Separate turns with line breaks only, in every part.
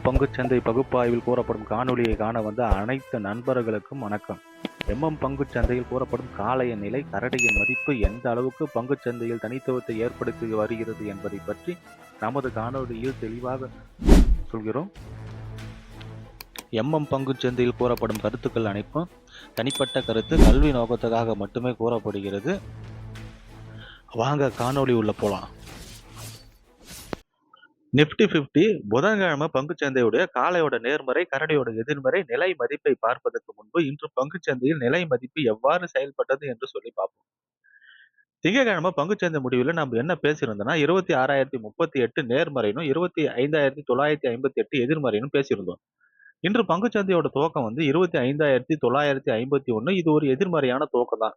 பங்குச்சந்தை பகுப்பாய்வில் கூறப்படும் காணொளியை காண வந்த அனைத்து நண்பர்களுக்கும் வணக்கம். பங்குச்சந்தையில் கூறப்படும் காளைய நிலை, கரடியின் மதிப்பு எந்த அளவுக்கு பங்குச்சந்தையில் தனித்துவத்தை ஏற்படுத்தி வருகிறது என்பதை பற்றி நமது காணொளியில் தெளிவாக சொல்கிறோம். பங்குச்சந்தையில் கூறப்படும் கருத்துக்கள் அனைத்தும் தனிப்பட்ட கருத்து, கல்வி நோக்கத்துக்காக மட்டுமே கூறப்படுகிறது. வாங்க காணொளி உள்ள போலாம். நிப்டி 50 புதன்கிழமை பங்குச்சந்தையுடைய காளையோட நேர்மறை, கரடியோட எதிர்மறை நிலை மதிப்பை பார்ப்பதற்கு முன்பு இன்று பங்குச்சந்தையில் நிலை மதிப்பு எவ்வாறு செயல்பட்டது என்று சொல்லி பார்ப்போம். திங்கட்கிழமை பங்குச்சந்தை முடிவில் நம்ம என்ன பேசியிருந்தோம்னா 26,038 நேர்மறைனும் 25,958 எதிர்மறைனும் பேசியிருந்தோம். இன்று பங்குச்சந்தையோட துவக்கம் 25,951. இது ஒரு எதிர்மறையான துவக்கம் தான்.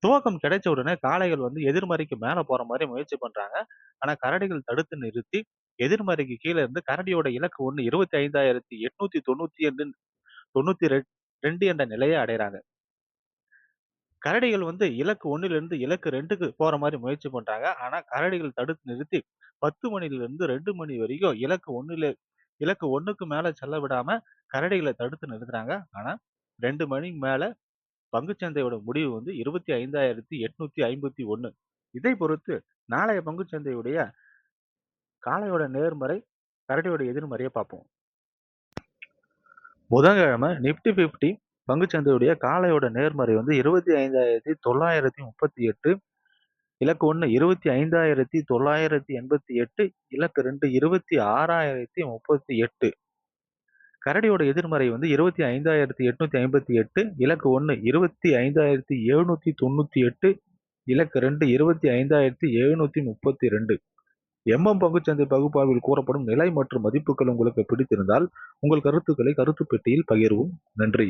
துவக்கம் கிடைச்ச உடனே காளைகள் எதிர்மறைக்கு மேல போற மாதிரி முயற்சி பண்றாங்க. ஆனா கரடிகள் தடுத்து நிறுத்தி எதிர்மறைக்கு கீழே இருந்து கரடியோட இலக்கு 25,892 என்ற நிலையை அடைறாங்க. கரடிகள் இலக்கு 1ல இருந்து இலக்கு 2க்கு போற மாதிரி முயற்சி பண்றாங்க. ஆனா கரடிகள் தடுத்து நிறுத்தி 10 மணில இருந்து 2 மணி வரைக்கும் இலக்கு 1க்கு மேல செல்ல விடாம கரடிகளை தடுத்து நிறுத்துறாங்க. ஆனா 2 மணிக்கு மேல பங்குச்சந்தையோட முடிவு 25,851. இதை பொறுத்து நாளைய பங்குச்சந்தையுடைய காளையோட நேர்மறை, கரடியோட எதிர்மறையை பார்ப்போம். புதன்கிழமை நிப்டி 50 பங்குச்சந்தையுடைய காளையோட நேர்மறை 25,938, இலக்கு 1 25,988, இலக்கு 2 26,038. கரடியோட எதிர்மறை 25,858, இலக்கு 1 25,798, இலக்கு 2 25,732. பங்குச்சந்தை பகுப்பாய்வில் கூறப்படும் நிலை மற்றும் மதிப்புகள் உங்களுக்கு பிடித்திருந்தால் உங்கள் கருத்துக்களை கருத்து பெட்டியில் பகிரவும். நன்றி.